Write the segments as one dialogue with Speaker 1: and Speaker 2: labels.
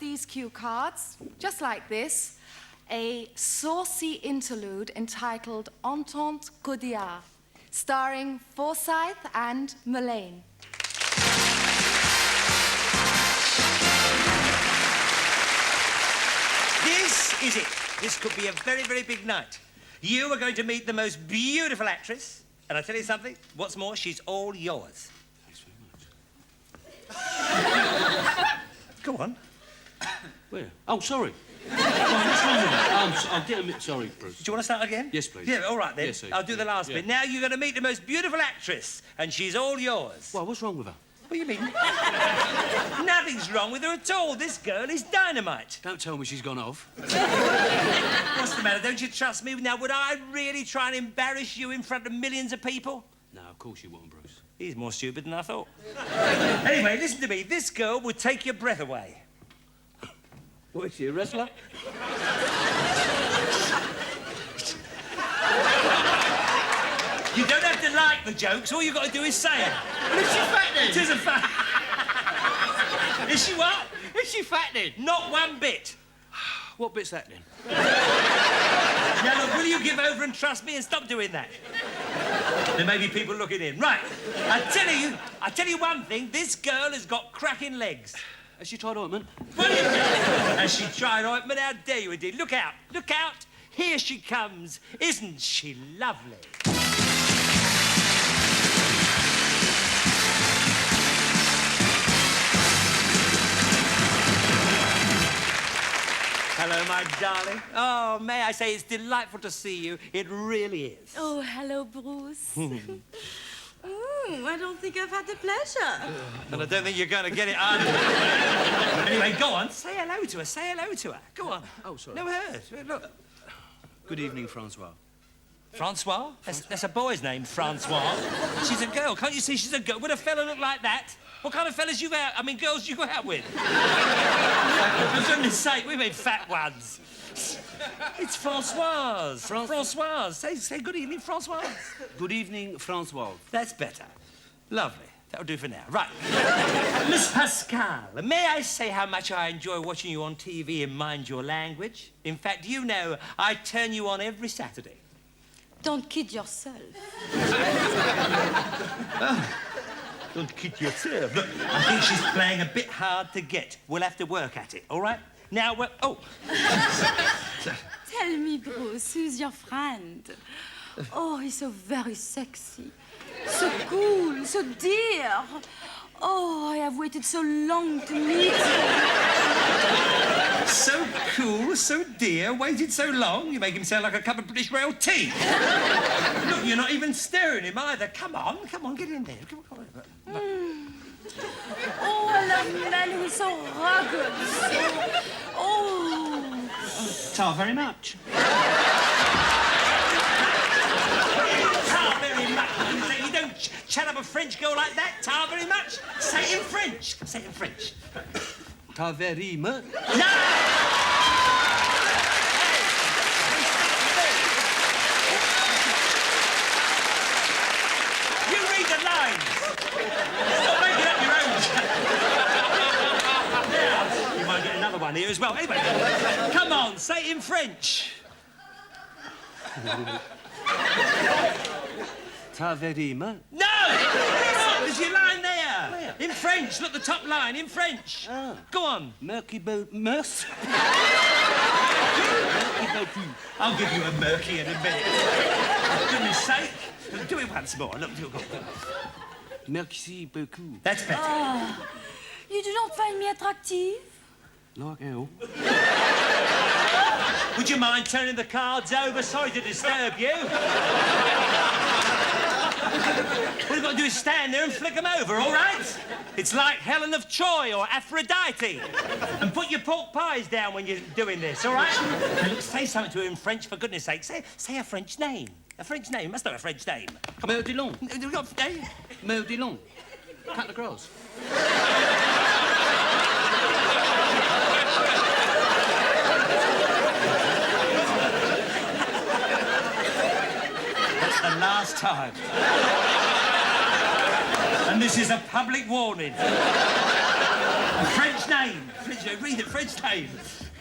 Speaker 1: these cue cards, just like this, a saucy interlude entitled Entente Cordiale, starring Forsyth and Mullane.
Speaker 2: This is it. This could be a very, very big night. You are going to meet the most beautiful actress, and I tell you something, what's more, she's all yours.
Speaker 3: Thanks very much.
Speaker 2: Go on.
Speaker 3: Where? Oh, sorry. What's wrong with that? I'll get a bit sorry, Bruce.
Speaker 2: Do you want to start again?
Speaker 3: Yes, please.
Speaker 2: Yeah, all right then.
Speaker 3: Yes,
Speaker 2: I'll do the last bit. Now you're going to meet the most beautiful actress, and she's all yours.
Speaker 3: Well, what's wrong with her?
Speaker 2: What do you mean? Nothing's wrong with her at all. This girl is dynamite.
Speaker 3: Don't tell me she's gone off.
Speaker 2: What's the matter? Don't you trust me? Now, would I really try and embarrass you in front of millions of people?
Speaker 3: No, of course you won't, Bruce.
Speaker 2: He's more stupid than I thought. Anyway, listen to me. This girl would take your breath away.
Speaker 3: What, is she, a wrestler?
Speaker 2: You don't have to like the jokes. All you've got to do is say it.
Speaker 3: Is she fat then?
Speaker 2: It isn't fat. Is she what?
Speaker 3: Is she fat then?
Speaker 2: Not one bit.
Speaker 3: What bit's that then?
Speaker 2: Now, look, will you give over and trust me and stop doing that? There may be people looking in. Right. I tell you one thing. This girl has got cracking legs.
Speaker 3: Has she tried ointment?
Speaker 2: Well, has she tried ointment? How dare you, indeed. Look out. Look out. Here she comes. Isn't she lovely? Hello, my darling. Oh, may I say, it's delightful to see you. It really is.
Speaker 4: Oh, hello, Bruce. I don't think I've had the pleasure.
Speaker 2: And I don't think you're going to get it either. Anyway, go on. Say hello to her. Say hello to her. Go on.
Speaker 3: Oh, sorry.
Speaker 2: No, her. Look.
Speaker 3: Good evening, Francoise.
Speaker 2: Francoise? That's a boy's name, Francoise. She's a girl. Can't you see she's a girl? Would a fella look like that? What kind of fellas you go out? I mean, girls you go out with? For goodness sake, we mean fat ones. It's Francoise. Francoise. Say good evening, Francoise.
Speaker 3: Good evening, Francoise.
Speaker 2: That's better. Lovely. That'll do for now. Right. Miss Pascal, may I say how much I enjoy watching you on TV and Mind Your Language? In fact, you know, I turn you on every Saturday.
Speaker 4: Don't kid yourself.
Speaker 2: Don't kid yourself. Look, I think she's playing a bit hard to get. We'll have to work at it, all right? Now, well... Oh.
Speaker 4: Tell me, Bruce, who's your friend? Oh, he's so very sexy. So cool, so dear. Oh, I have waited so long to meet him.
Speaker 2: So cool, so dear, waited so long. You make him sound like a cup of British Rail tea. Look, you're not even stirring him either. Come on, get in there. Come on.
Speaker 4: Oh, I love men who are so rugged, so... Oh.
Speaker 3: Ta very much.
Speaker 2: Ta very much. You don't chat up a French girl like that. Ta very much. Say it in French. Say it in French.
Speaker 3: Ta very much.
Speaker 2: No! You read the lines. Stop making up your own. Now, you might get another one here as well. Anyway, come on, say it in French.
Speaker 3: Ta very much.
Speaker 2: No! There's your line there. Where? In French. Look, the top line, in French.
Speaker 3: Ah.
Speaker 2: Go on.
Speaker 3: Murky boat, merce.
Speaker 2: I'll give you a murky in a minute. For goodness sake. Do it once more. Look, do it.
Speaker 3: Merci beaucoup.
Speaker 2: That's better.
Speaker 4: Oh, you do not find me attractive?
Speaker 3: Like hell.
Speaker 2: Would you mind turning the cards over? Sorry to disturb you. All you've got to do is stand there and flick them over, all right? It's like Helen of Troy or Aphrodite. And put your pork pies down when you're doing this, all right? And look, say something to her in French, for goodness sake. Say a French name. A French name. You must know a French name.
Speaker 3: Meur de long.
Speaker 2: Eh?
Speaker 3: Meur de long. Cut the grass.
Speaker 2: That's the last time. And this is a public warning. French name. French name. Read it. French name.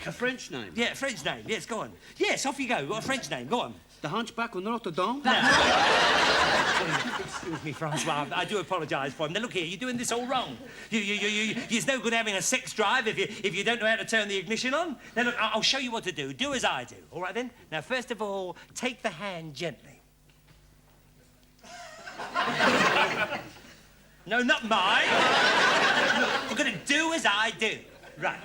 Speaker 3: A French name?
Speaker 2: Yeah, French name. Yes, go on. Yes, off you go. What a French name. Go on.
Speaker 3: The Hunchback of Notre Dame?
Speaker 2: Excuse me, Francois. I do apologise for him. Now, look here, you're doing this all wrong. It's no good having a sex drive if you don't know how to turn the ignition on. Now, look, I'll show you what to do. Do as I do. All right, then? Now, first of all, take the hand gently. No, not mine. Look, we're going to do as I do. Right.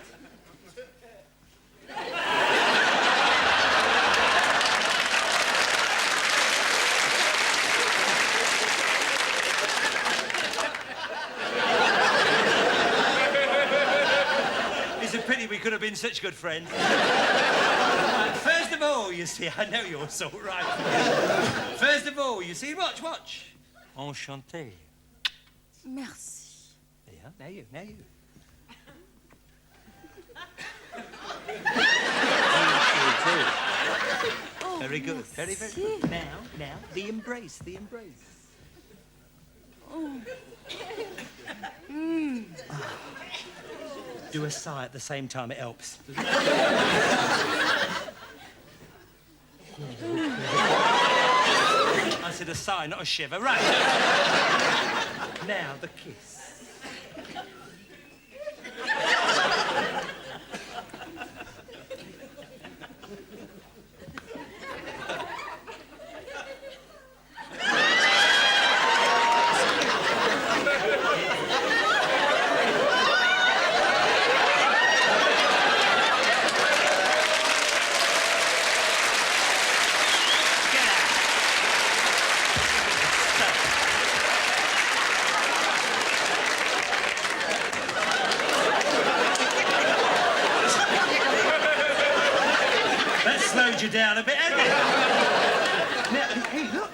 Speaker 2: It's a pity we could have been such good friends. First of all, you see, I know you're so right. First of all, you see, watch. Enchanté.
Speaker 4: Merci.
Speaker 2: Yeah, now you.
Speaker 4: Oh,
Speaker 2: Very good.
Speaker 4: merci.
Speaker 2: Very good. Now, the embrace.
Speaker 4: Oh.
Speaker 2: Do a sigh at the same time, it helps. I said a sigh, not a shiver. Right. Now, the kiss. Slowed you down a bit, hasn't it? Now, hey, look.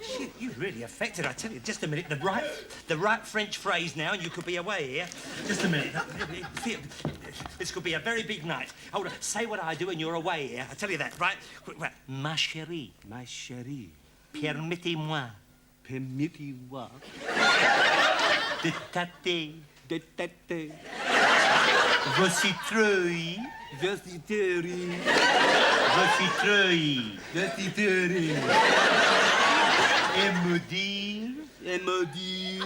Speaker 2: Shit, you really affected. I tell you, just a minute. The right French phrase now, and you could be away here. Just a minute. This could be a very big night. Hold on. Say what I do, and you're away here. I tell you that, right? Ma chérie.
Speaker 3: Ma chérie.
Speaker 2: Permettez-moi.
Speaker 3: Permettez-moi.
Speaker 2: De tâter.
Speaker 3: De tête.
Speaker 2: Vos citrouilles.
Speaker 3: Je suis terrible.
Speaker 2: Vos citrouilles.
Speaker 3: Je suis terrible.
Speaker 2: Et me dire
Speaker 3: Elle me dit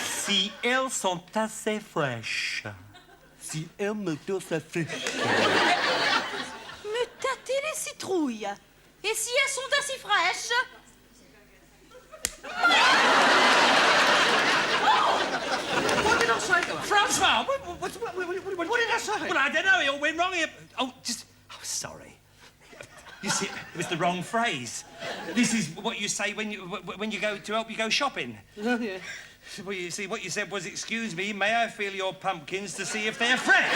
Speaker 2: si elles sont assez fraîches.
Speaker 3: si elle me touche la fraîche.
Speaker 4: Me tâter les citrouilles. Et si elles sont assez fraîches?
Speaker 2: What did I say? Francois, what did I say? Well, I don't know. It all went wrong here. Oh, sorry. You see, it was the wrong phrase. This is what you say when you go to help you go shopping.
Speaker 3: Oh, yeah.
Speaker 2: Well, you see, what you said was, excuse me, may I feel your pumpkins to see if they're fresh?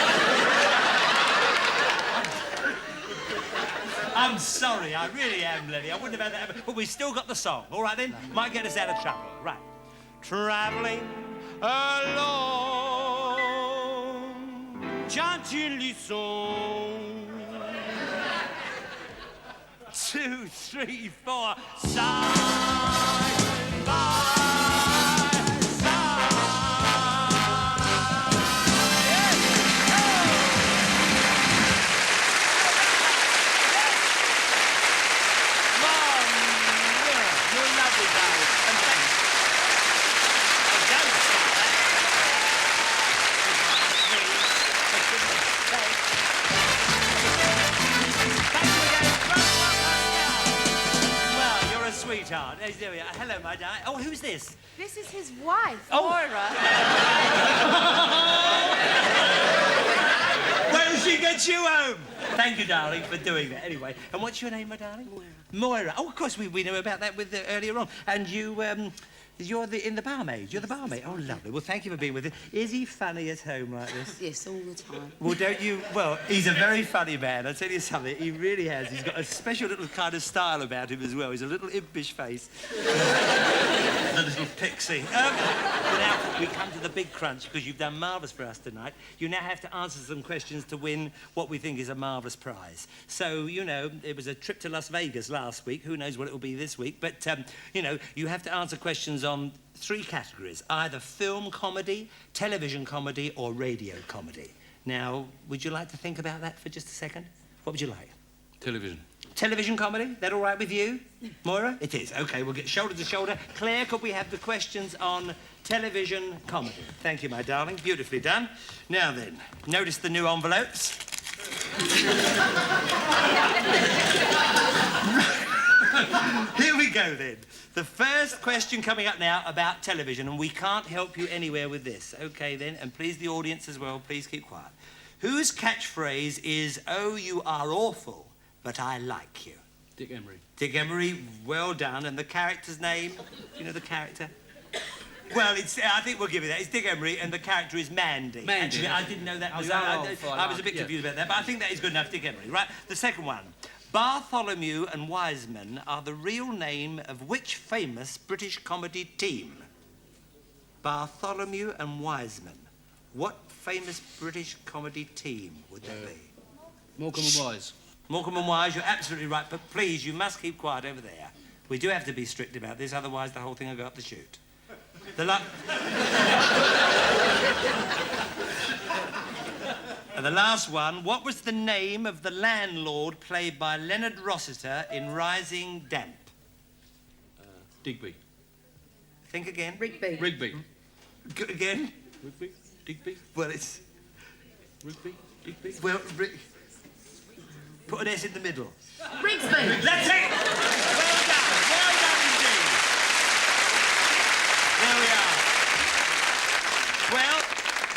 Speaker 2: I'm sorry, I really am, Lennie. I wouldn't have had that, but we've still got the song. All right, then? Might get us out of trouble. Right. Travelling alone.
Speaker 3: Gently song.
Speaker 2: 2, 3, 4. Side by side. Mom, you're lovely, darling. And thanks. Oh, don't stop that. Thank you again. Well, you're a sweetheart. There we are. Hello, my darling. Oh, who's this?
Speaker 1: This is his wife,
Speaker 2: Oh.
Speaker 1: Moira.
Speaker 2: When did she get you home? Thank you, darling, for doing that. Anyway, and what's your name, my darling? Moira. Oh, of course, we knew about that with earlier on. And you're in the barmaid. You're the barmaid. Oh, lovely. Well, thank you for being with us. Is he funny at home like this?
Speaker 5: Yes, all the time.
Speaker 2: Well, don't you? Well, he's a very funny man. I'll tell you something. He really has. He's got a special little kind of style about him as well. He's a little impish face. A little pixie. Now, we come to the big crunch because you've done marvellous for us tonight. You now have to answer some questions to win what we think is a marvellous prize. So, you know, it was a trip to Las Vegas last week. Who knows what it will be this week? But, you know, you have to answer questions was on 3 categories, either film comedy, television comedy, or radio comedy. Now, would you like to think about that for just a second? What would you like?
Speaker 3: Television.
Speaker 2: Television comedy? That all right with you, Moira? It is. OK, we'll get shoulder to shoulder. Claire, could we have the questions on television comedy? Thank you, my darling. Beautifully done. Now then, notice the new envelopes. Here we go, then. The first question coming up now about television, and we can't help you anywhere with this. OK, then, and please, the audience as well, please keep quiet. Whose catchphrase is, "Oh, you are awful, but I like you"?
Speaker 3: Dick Emery.
Speaker 2: Dick Emery, well done. And the character's name? Do you know the character? Well, I think we'll give you that. It's Dick Emery, and the character is Mandy.
Speaker 3: Mandy.
Speaker 2: Actually, I didn't know that.
Speaker 3: I
Speaker 2: was a bit confused about that, but I think that is good enough, Dick Emery. Right, the second one. Bartholomew and Wiseman are the real name of which famous British comedy team? Bartholomew and Wiseman. What famous British comedy team would that be?
Speaker 3: Morecambe and Wise.
Speaker 2: Morecambe and Wise, you're absolutely right, but please, you must keep quiet over there. We do have to be strict about this, otherwise the whole thing will go up the chute. And the last one, what was the name of the landlord played by Leonard Rossiter in Rising Damp?
Speaker 3: Digby.
Speaker 2: Think again.
Speaker 5: Rigby.
Speaker 3: Rigby.
Speaker 2: Good again.
Speaker 3: Rigby. Digby.
Speaker 2: Well, it's...
Speaker 3: Rigby. Digby.
Speaker 2: Well, put an S in the middle.
Speaker 5: Rigsby.
Speaker 2: That's it! Well done. Well done indeed. There we are. Well,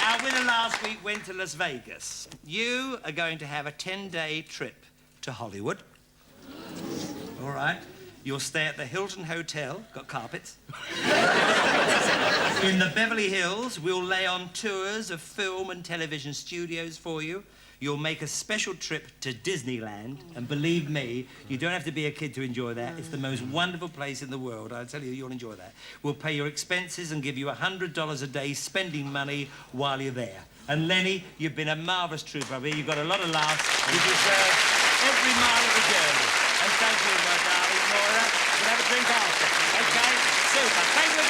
Speaker 2: our winner last week went to Las Vegas. You are going to have a 10-day trip to Hollywood. All right. You'll stay at the Hilton Hotel, got carpets. In the Beverly Hills, we'll lay on tours of film and television studios for you. You'll make a special trip to Disneyland, and believe me, you don't have to be a kid to enjoy that. It's the most wonderful place in the world. I tell you, you'll enjoy that. We'll pay your expenses and give you $100 a day spending money while you're there. And Lennie, you've been a marvellous trooper. You've got a lot of laughs. You deserve every mile of the journey. And thank you, my darling Moira. We'll have a drink after. OK? Super. Thank you.